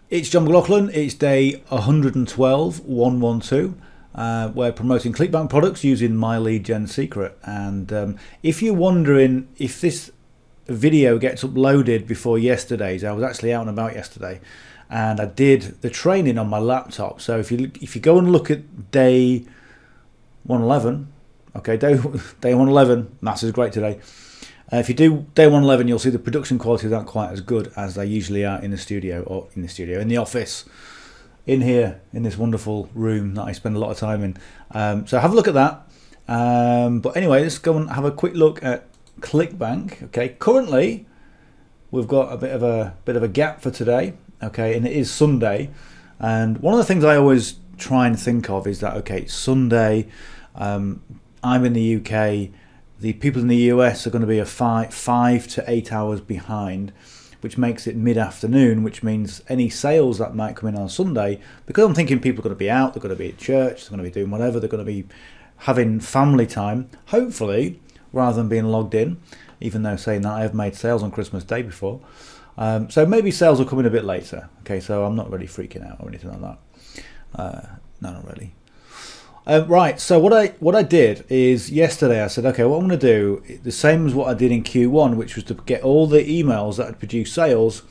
It's John McLaughlin. It's day 112, 112. We're promoting Clickbank products using myleadgensecret. And if you're wondering if this video gets uploaded before yesterday's, I was actually out and about yesterday, and I did the training on my laptop. So if you go and look at day 111, okay, day 111, maths is great today. If you do day 111, you'll see the production quality aren't quite as good as they usually are in the studio, in the office, in here, in this wonderful room that I spend a lot of time in. So have a look at that. But anyway, let's go and have a quick look at Clickbank. Okay, currently we've got a bit of a gap for today. Okay, and it is Sunday. And one of the things I always try and think of is that, okay, it's Sunday. I'm in the UK. The people in the US are going to be 5 to 8 hours behind, which makes it mid-afternoon, which means any sales that might come in on Sunday, because I'm thinking people are going to be out, they're going to be at church, they're going to be doing whatever, they're going to be having family time, hopefully, rather than being logged in, even though saying that I have made sales on Christmas Day before. So maybe sales will come in a bit later. Okay, so I'm not really freaking out or anything like that. No, not really. Right, so what I did is yesterday I said, okay, what I'm going to do, the same as what I did in Q1, which was to get all the emails that had produced sales,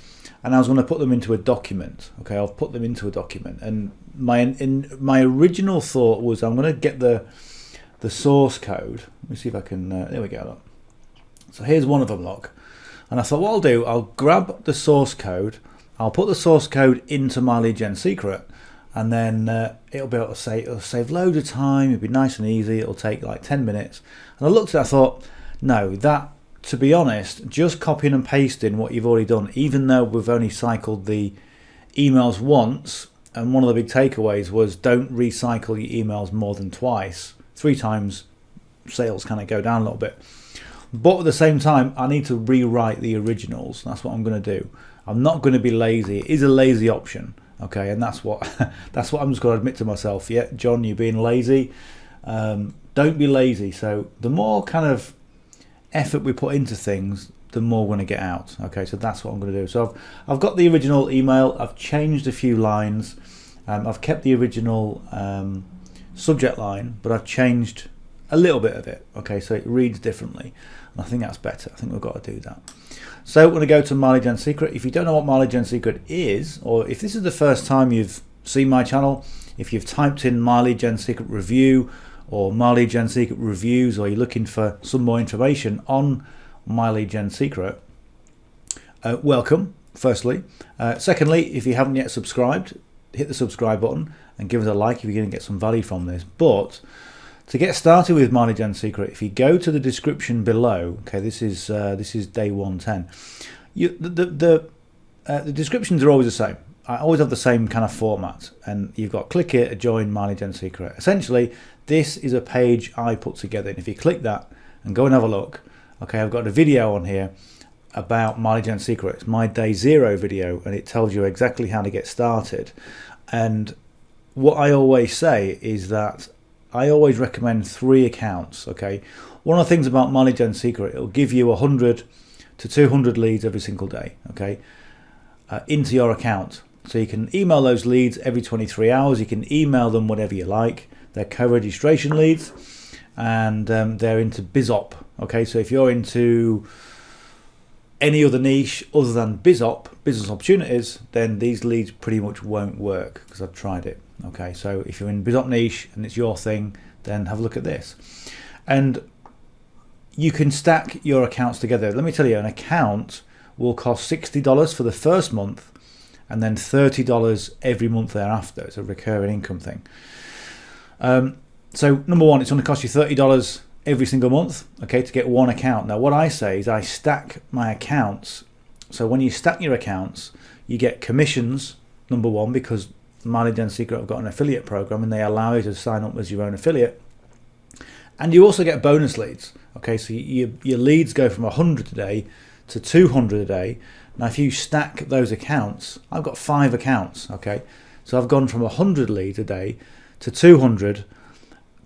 and I was going to put them into a document. Okay, I'll put them into a document, and my original thought was I'm going to get the source code. Let me see if I can. There we go. Look. So here's one of them. Look, and I thought what I'll do, I'll grab the source code. I'll put the source code into myleadgensecret. And then it'll be able to it'll save loads of time. It'll be nice and easy. It'll take like 10 minutes. And I looked at it, I thought, no, that, to be honest, just copying and pasting what you've already done, even though we've only cycled the emails once, and one of the big takeaways was don't recycle your emails more than twice. 3 times sales kind of go down a little bit. But at the same time, I need to rewrite the originals. That's what I'm going to do. I'm not going to be lazy. It is a lazy option. Okay, and that's what I'm just going to admit to myself. Yeah, John, you're being lazy. Don't be lazy. So the more kind of effort we put into things, the more we're going to get out. Okay, so that's what I'm going to do. So I've got the original email. I've changed a few lines. I've kept the original subject line, but I've changed a little bit of it. Okay, so it reads differently, and I think that's better. I think we've got to do that. So we're going to go to myleadgensecret. If you don't know what myleadgensecret is, or if this is the first time you've seen my channel, if you've typed in myleadgensecret review or myleadgensecret reviews, or you're looking for some more information on myleadgensecret, welcome, firstly. Secondly, if you haven't yet subscribed, hit the subscribe button and give us a like if you're going to get some value from this. But to get started with myleadgensecret, if you go to the description below, okay, this is day 110. The descriptions are always the same. I always have the same kind of format, and you've got click here to join myleadgensecret. Essentially, this is a page I put together, and if you click that and go and have a look, okay, I've got a video on here about myleadgensecret. It's my day 0 video, and it tells you exactly how to get started. And what I always say is that I always recommend 3 accounts. Okay, one of the things about myleadgensecret, it'll give you 100 to 200 leads every single day. Okay, into your account, so you can email those leads every 23 hours. You can email them whatever you like. They're co-registration leads, and they're into BizOp. Okay, so if you're into any other niche other than BizOp, business opportunities, then these leads pretty much won't work, because I've tried it. Okay, so if you're in BizOp niche and it's your thing, then have a look at this. And you can stack your accounts together. Let me tell you, an account will cost $60 for the first month, and then $30 every month thereafter. It's a recurring income thing. So number one, it's going to cost you $30 every single month, okay, to get one account. Now what I say is I stack my accounts. So when you stack your accounts, you get commissions, number one, because myleadgensecret have got an affiliate program, and they allow you to sign up as your own affiliate. And you also get bonus leads. Okay, so your leads go from 100 a day to 200 a day. Now if you stack those accounts, I've got 5 accounts. Okay, so I've gone from 100 leads a day to 200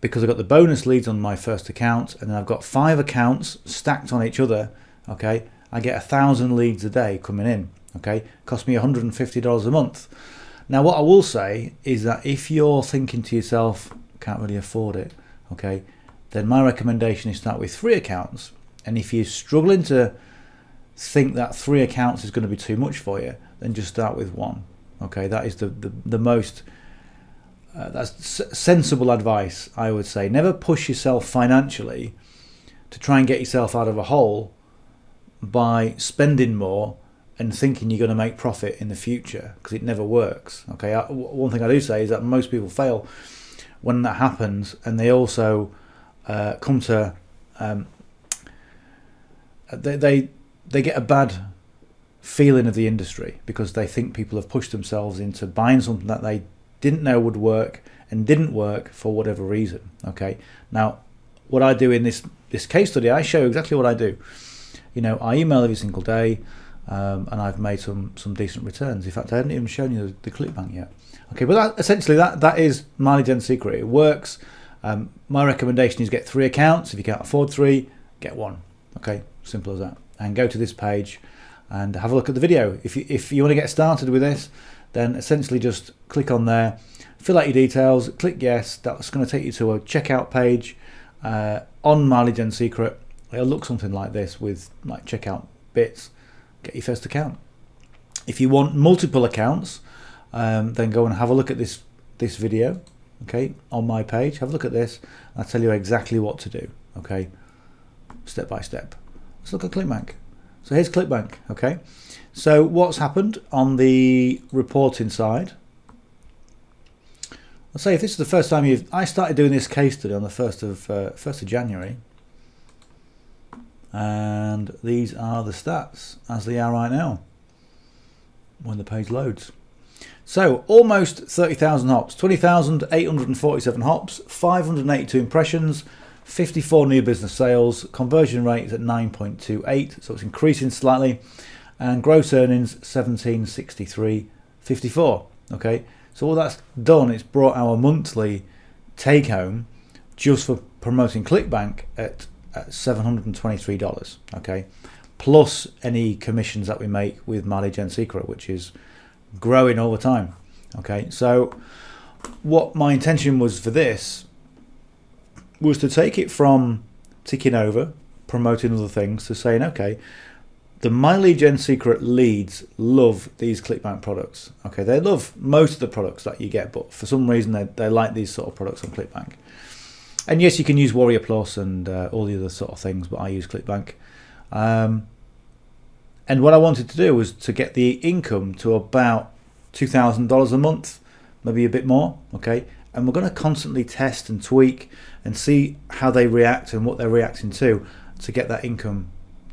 because I've got the bonus leads on my first account, and then I've got 5 accounts stacked on each other. Okay, I get 1,000 leads a day coming in. Okay, cost me $150 a month. Now what I will say is that if you're thinking to yourself, can't really afford it, okay, then my recommendation is start with 3 accounts. And if you're struggling to think that 3 accounts is going to be too much for you, then just start with 1. Okay, that is the most that's sensible advice, I would say. Never push yourself financially to try and get yourself out of a hole by spending more and thinking you're going to make profit in the future, because it never works. Okay, one thing I do say is that most people fail when that happens, and they also come to they get a bad feeling of the industry because they think people have pushed themselves into buying something that they didn't know would work and didn't work for whatever reason. Okay, now what I do in this case study, I show exactly what I do. You know, I email every single day, and I've made some decent returns. In fact, I haven't even shown you the Clickbank yet. Okay, but essentially that is My Lead Gen Secret. It works. My recommendation is get 3 accounts. If you can't afford 3, get 1. Okay, simple as that. And go to this page and have a look at the video. If you want to get started with this, then essentially just click on there, fill out your details, click yes. That's going to take you to a checkout page on My Lead Gen Secret. It'll look something like this with like checkout bits. Get your first account. If you want multiple accounts, then go and have a look at this video. Okay, on my page, have a look at this. I'll tell you exactly what to do. Okay, step by step. Let's look at Clickbank. So here's Clickbank. Okay, so what's happened on the reporting side? Let's say if this is the first time I started doing this case study on the 1st of January, and these are the stats as they are right now when the page loads. So almost 30,000 hops, 20,847 hops, 582 impressions, 54 new business sales, conversion rate is at 9.28, so it's increasing slightly, and gross earnings 1763.54. Okay, so all that's done, it's brought our monthly take home just for promoting Clickbank at $723. Okay, plus any commissions that we make with My Lead Gen Secret, which is growing all the time. Okay, so what my intention was for this was to take it from ticking over, promoting other things, to saying, okay, the My Lead Gen Secret leads love these Clickbank products. Okay, they love most of the products that you get, but for some reason they like these sort of products on Clickbank. And yes, you can use Warrior Plus and all the other sort of things, but I use Clickbank. And what I wanted to do was to get the income to about $2,000 a month, maybe a bit more. Okay, and we're going to constantly test and tweak and see how they react and what they're reacting to get that income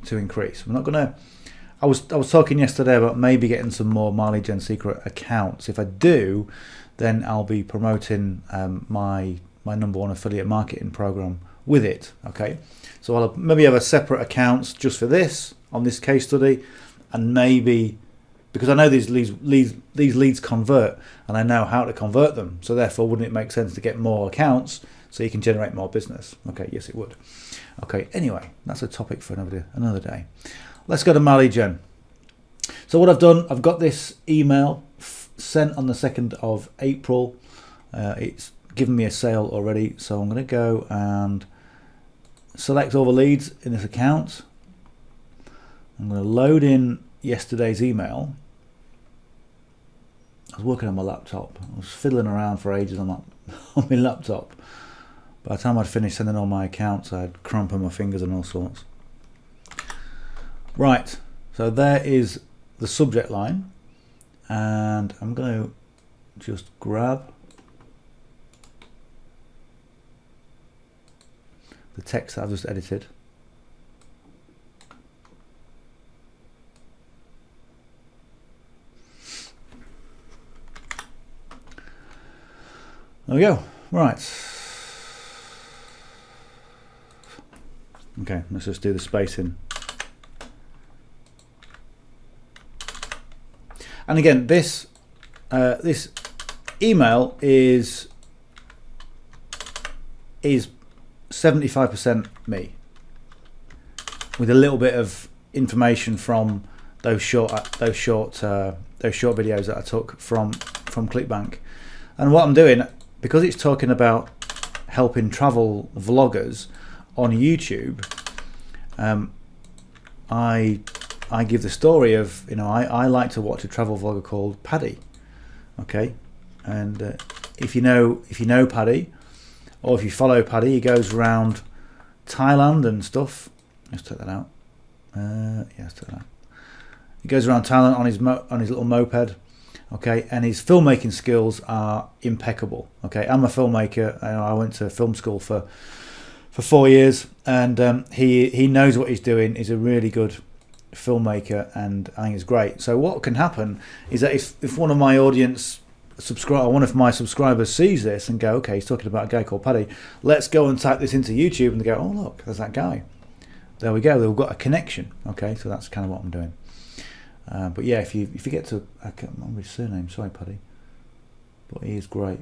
to increase. We're not going to. I was talking yesterday about maybe getting some more My Lead Gen Secret accounts. If I do, then I'll be promoting my #1 affiliate marketing program with it. Okay, so I'll maybe have a separate accounts just for this on this case study, and maybe because I know these leads convert, and I know how to convert them, so therefore wouldn't it make sense to get more accounts so you can generate more business? Okay, yes it would. Okay, anyway, that's a topic for another day. Let's go to My Lead Gen. So what I've done, I've got this email sent on the 2nd of April. It's given me a sale already, so I'm going to go and select all the leads in this account. I'm going to load in yesterday's email. I was working on my laptop. I was fiddling around for ages on my laptop. By the time I'd finished sending all my accounts, I had cramp on my fingers and all sorts. Right, so there is the subject line, and I'm going to just grab the text that I've just edited. There we go. Right. Okay, let's just do the spacing. And again, this email is 75% me, with a little bit of information from those short videos that I took from Clickbank. And what I'm doing, because it's talking about helping travel vloggers on YouTube, I give the story of, you know, I like to watch a travel vlogger called Paddy. Okay, and if you know Paddy, or if you follow Paddy, he goes around Thailand and stuff. Let's take that out. Yeah, let's take that out. He goes around Thailand on his little moped. Okay, and his filmmaking skills are impeccable. Okay, I'm a filmmaker. I went to film school for 4 years, and he knows what he's doing. He's a really good filmmaker, and I think it's great. So what can happen is that if one of my audience one of my subscribers sees this and go, okay, he's talking about a guy called Paddy, let's go and type this into YouTube, and they go, oh look, there's that guy. There we go, they've got a connection. Okay, so that's kind of what I'm doing. But yeah, if you get to, I can't remember his surname, sorry Paddy, but he is great.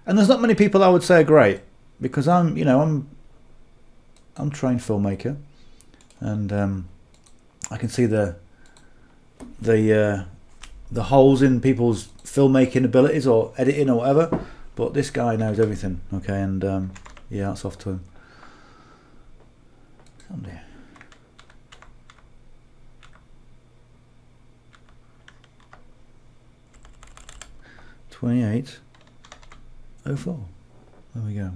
And there's not many people I would say are great, because I'm a trained filmmaker, and I can see the holes in people's filmmaking abilities or editing or whatever, but this guy knows everything. Okay, and yeah, that's off to him. Oh dear. $28.04. There we go.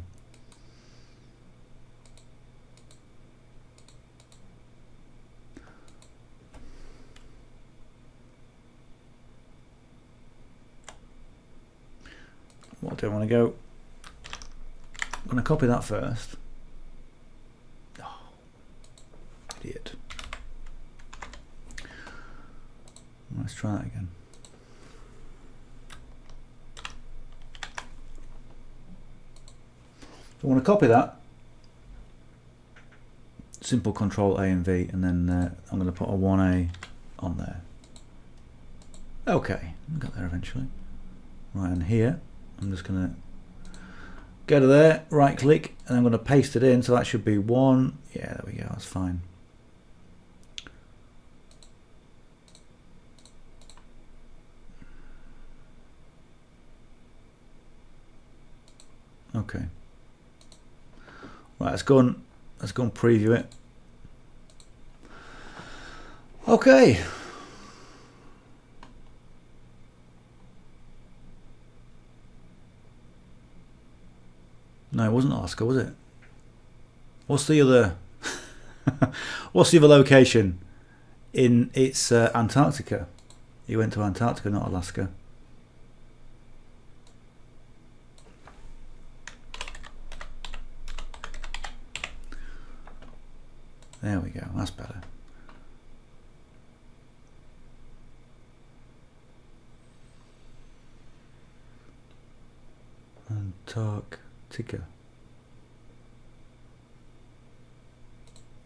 What do I want to go? I'm going to copy that first. Oh, idiot. Let's try that again. I want to copy that. Simple Control A and V, and then I'm going to put a 1A on there. Okay, we got there eventually. Right, and here I'm just going to go to there, right click, and I'm going to paste it in, so that should be 1. Yeah, there we go, that's fine. Okay. Right, let's go and preview it. Okay. No, it wasn't Alaska, was it? What's the other? What's the other location? It's Antarctica. You went to Antarctica, not Alaska. There we go. That's better. Antarctica.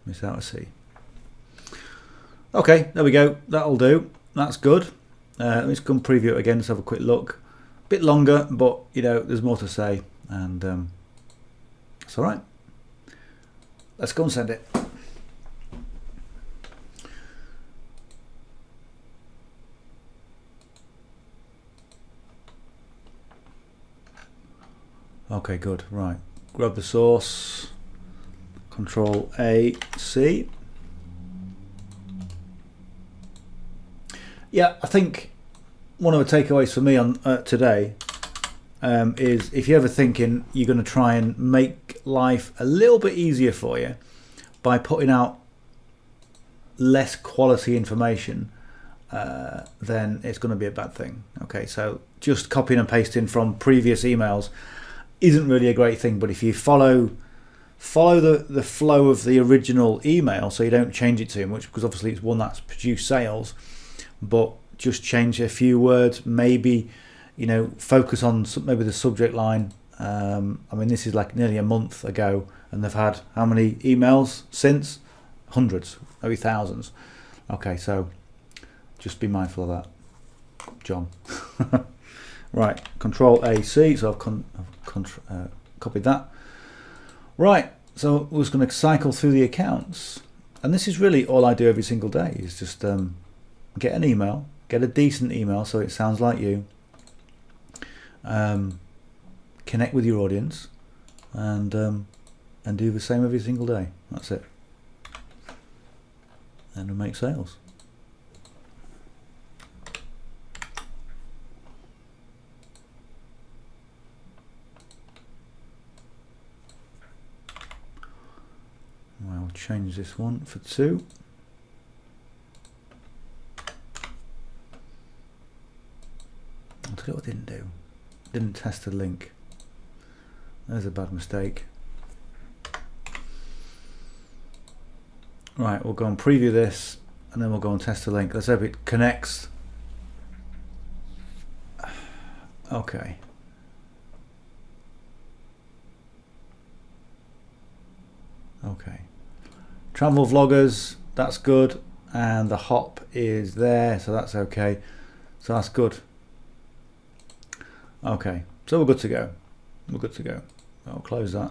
Miss out a C. Okay, there we go. That'll do. That's good. Let's come preview it again. Let's have a quick look. A bit longer, but you know, there's more to say, and it's all right. Let's go and send it. Okay, good. Right, grab the source, Control A, C. Yeah, I think one of the takeaways for me on today is if you're ever thinking you're going to try and make life a little bit easier for you by putting out less quality information, then it's going to be a bad thing. Okay, so just copying and pasting from previous emails isn't really a great thing, but if you follow the flow of the original email, so you don't change it too much, because obviously it's one that's produced sales, but just change a few words, maybe, you know, focus on maybe the subject line. I mean, this is like nearly a month ago, and they've had how many emails since? Hundreds, maybe thousands. Okay, so just be mindful of that, John. Right, Control A, C, so I've copied that. Right, So we're just going to cycle through the accounts, and this is really all I do every single day, is just get an email, get a decent email so it sounds like you, connect with your audience, and do the same every single day. That's it, and we make sales. I'll change this one for 2. I'll tell you what I didn't do. Didn't test the link. There's a bad mistake. Right, we'll go and preview this, and then we'll go and test the link. Let's hope it connects. Okay. Okay. Travel vloggers, that's good, and the hop is there, so that's okay. So that's good. Okay, so we're good to go. We're good to go. I'll close that.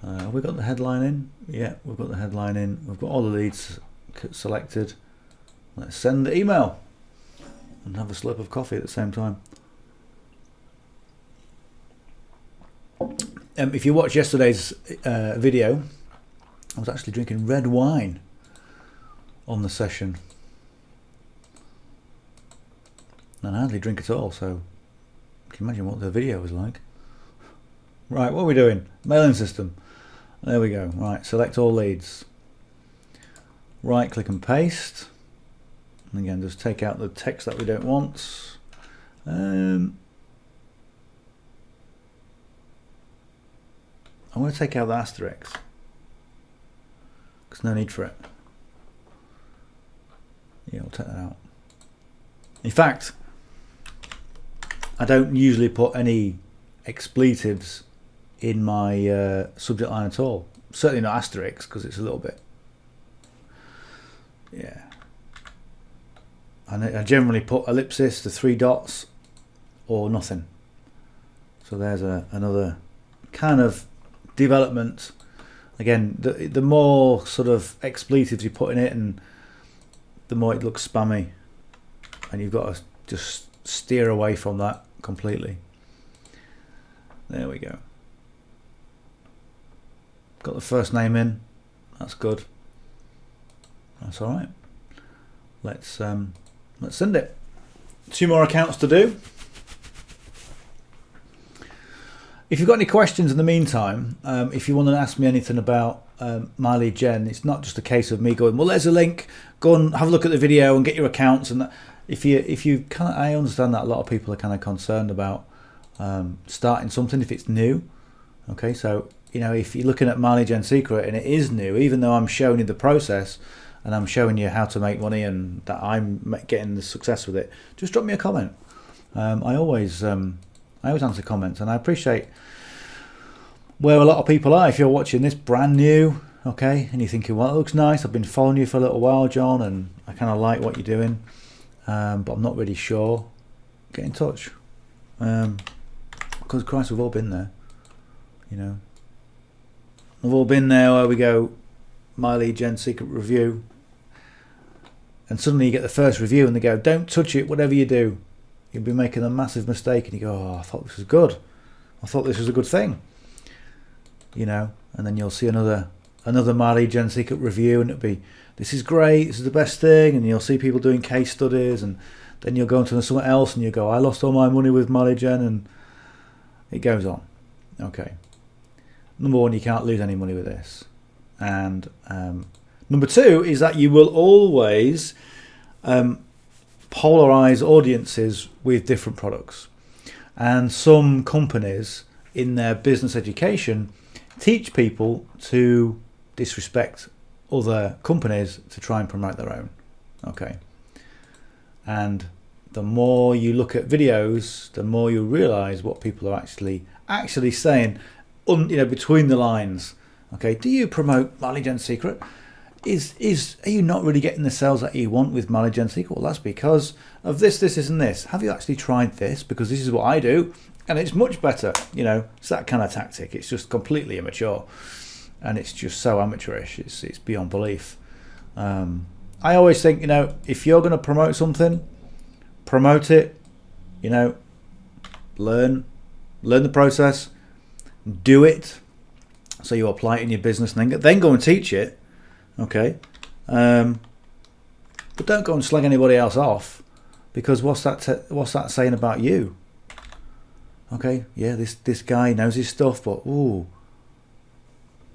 Have we got the headline in? Yeah, we've got the headline in. We've got all the leads selected. Let's send the email and have a slurp of coffee at the same time. If you watched yesterday's video, I was actually drinking red wine on the session. And I hardly drink at all, so you can imagine what the video was like. Right, what are we doing? Mailing system. There we go. Right, select all leads. Right click and paste. And again, just take out the text that we don't want. I'm going to take out the asterisk, because no need for it. Yeah, I'll take that out. In fact, I don't usually put any expletives in my subject line at all. Certainly not asterisks, because it's a little bit. Yeah. And I generally put ellipsis, the 3 dots, or nothing. So there's another kind of development. Again, the more sort of expletives you put in it, and the more it looks spammy, and you've got to just steer away from that completely. There we go. Got the first name in. That's good. That's all right. Let's send it. 2 more accounts to do. If you've got any questions in the meantime, if you want to ask me anything about My Lead Gen, it's not just a case of me going, well, there's a link, go and have a look at the video and get your accounts. And that. If you kind of, I understand that a lot of people are kind of concerned about starting something if it's new. Okay, so you know, if you're looking at My Lead Gen Secret and it is new, even though I'm showing you the process and I'm showing you how to make money and that I'm getting the success with it, just drop me a comment. I always answer comments, and I appreciate where a lot of people are. If you're watching this brand new, okay, and you're thinking, well, it looks nice, I've been following you for a little while, John, and I kind of like what you're doing, but I'm not really sure, get in touch. Because Christ, we've all been there, you know. We've all been there where we go, My Lead Gen Secret review, and suddenly you get the first review and they go, don't touch it, whatever you do. You'll be making a massive mistake, and you go, oh, I thought this was good. I thought this was a good thing. You know, and then you'll see another My Lead Gen Secret review, and it'll be, this is great, this is the best thing, and you'll see people doing case studies, and then you'll go into something else and you go, I lost all my money with My Lead Gen, and it goes on. Okay. Number 1, you can't lose any money with this. And number 2 is that you will always polarize audiences with different products. And some companies in their business education teach people to disrespect other companies to try and promote their own. Okay. And the more you look at videos, the more you realize what people are actually saying, you know, between the lines. Okay, do you promote My Lead Gen Secret? Are you not really getting the sales that you want with My Lead Gen Secret? Well, that's because of this, and this. Have you actually tried this? Because this is what I do, and it's much better. You know, it's that kind of tactic. It's just completely immature. and it's just so amateurish. It's beyond belief. I always think, you know, if you're going to promote something, promote it. You know, learn the process, do it, so you apply it in your business, and then go and teach it. Okay, but don't go and slag anybody else off, because what's that saying about you? Okay, yeah, this guy knows his stuff, but ooh,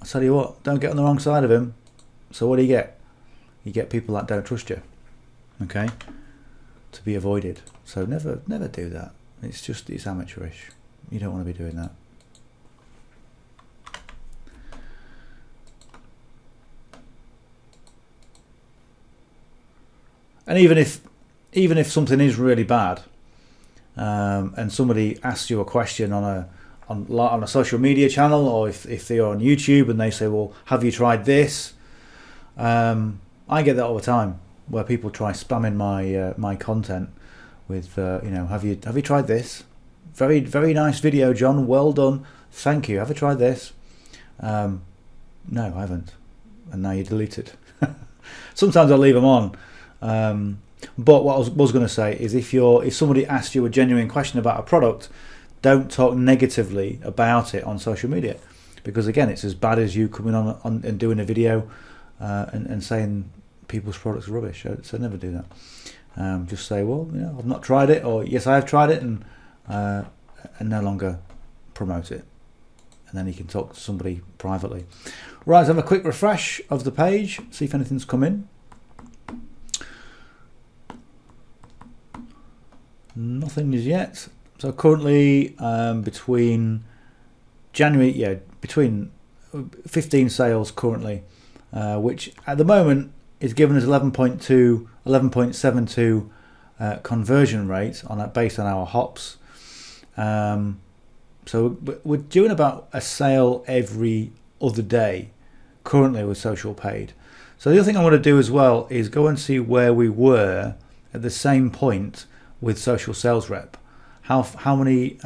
I tell you what, don't get on the wrong side of him. So what do you get? You get people that don't trust you. Okay, to be avoided. So never do that. It's amateurish. You don't want to be doing that. And even if something is really bad, and somebody asks you a question on a social media channel, or if they're on YouTube and they say, well, have you tried this? I get that all the time, where people try spamming my content with you know, have you tried this? Very nice video, John, well done, thank you, have you tried this? No, I haven't. And now you delete it. Sometimes I'll leave them on. But what I was going to say is, if somebody asks you a genuine question about a product, don't talk negatively about it on social media, because again, it's as bad as you coming on and doing a video and saying people's products are rubbish. So never do that. Just say, well, you know, I've not tried it, or yes, I have tried it, and no longer promote it. And then you can talk to somebody privately. Right, let's have a quick refresh of the page, see if anything's come in. Nothing as yet. So currently between 15 sales currently, which at the moment is giving us 11.72 conversion rate based on our hops. So we're doing about a sale every other day currently with social paid. So the other thing I want to do as well is go and see where we were at the same point with social sales rep. How many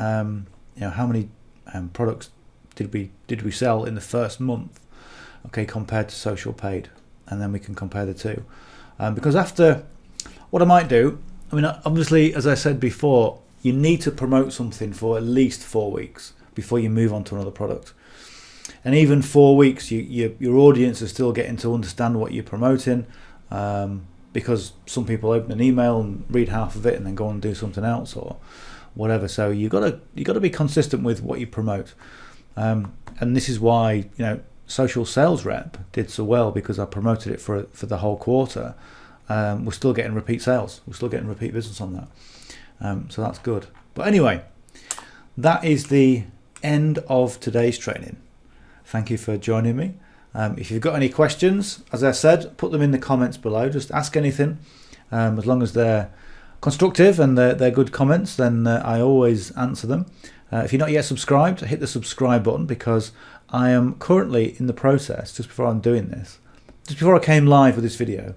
products did we sell in the first month? Okay, compared to social paid, and then we can compare the two. Because after, what I might do, I mean, obviously, as I said before, you need to promote something for at least 4 weeks before you move on to another product. And even 4 weeks, your audience is still getting to understand what you're promoting, because some people open an email and read half of it and then go and do something else or whatever. So you got to be consistent with what you promote. And this is why, you know, social sales rep did so well, because I promoted it for the whole quarter. We're still getting repeat sales. We're still getting repeat business on that. So that's good. But anyway, that is the end of today's training. Thank you for joining me. If you've got any questions, as I said, put them in the comments below. Just ask anything. As long as they're constructive and they're good comments, then I always answer them. If you're not yet subscribed, hit the subscribe button, because I am currently in the process, just before I'm doing this, just before I came live with this video,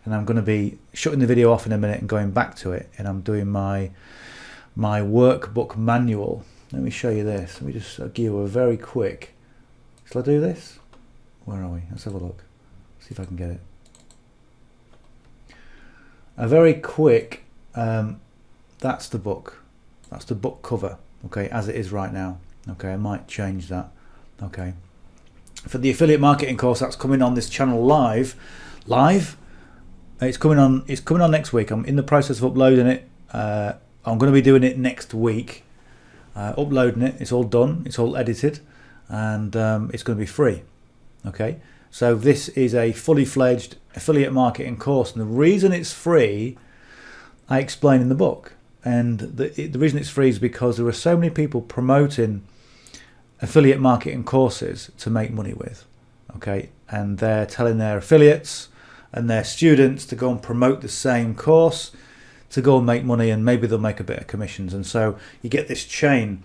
and I'm going to be shutting the video off in a minute and going back to it, and I'm doing my workbook manual. Let me show you this. Let me just give you a very quick, shall I do this? Where are we? Let's have a look. See if I can get it. A very quick, that's the book. That's the book cover, okay, as it is right now. Okay, I might change that. Okay. For the affiliate marketing course that's coming on this channel live, it's coming on next week. I'm in the process of uploading it. I'm going to be doing it next week. Uploading it. It's all done. It's all edited, and it's going to be free. Okay, so this is a fully fledged affiliate marketing course, and the reason it's free, I explain in the book. And the reason it's free is because there are so many people promoting affiliate marketing courses to make money with. Okay, and they're telling their affiliates and their students to go and promote the same course to go and make money, and maybe they'll make a bit of commissions. And so you get this chain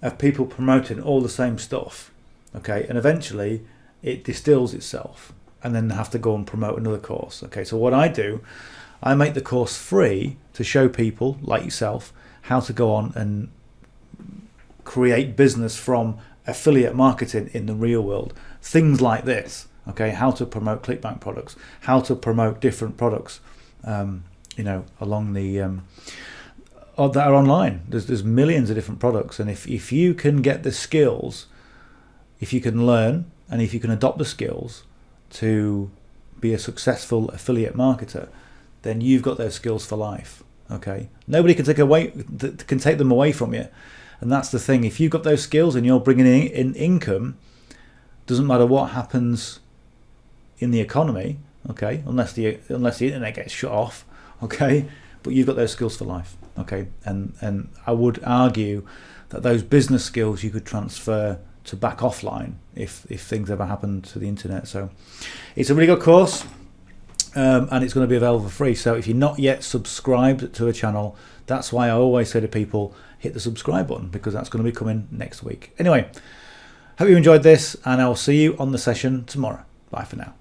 of people promoting all the same stuff. Okay, and eventually it distills itself, and then they have to go and promote another course. Okay, so what I do, I make the course free to show people like yourself how to go on and create business from affiliate marketing in the real world things like this. Okay, how to promote Clickbank products, how to promote different products, you know, along the that are online. There's millions of different products, and if you can get the skills, if you can learn, and if you can adopt the skills to be a successful affiliate marketer, then you've got those skills for life. Okay, nobody can take them away from you, and that's the thing. If you've got those skills and you're bringing in income, doesn't matter what happens in the economy. Okay, unless the internet gets shut off. Okay, but you've got those skills for life. Okay, and I would argue that those business skills you could transfer to back offline if things ever happen to the internet. So it's a really good course, and it's going to be available for free. So if you're not yet subscribed to the channel, that's why I always say to people, hit the subscribe button, because that's going to be coming next week. Anyway, hope you enjoyed this, and I'll see you on the session tomorrow. Bye for now.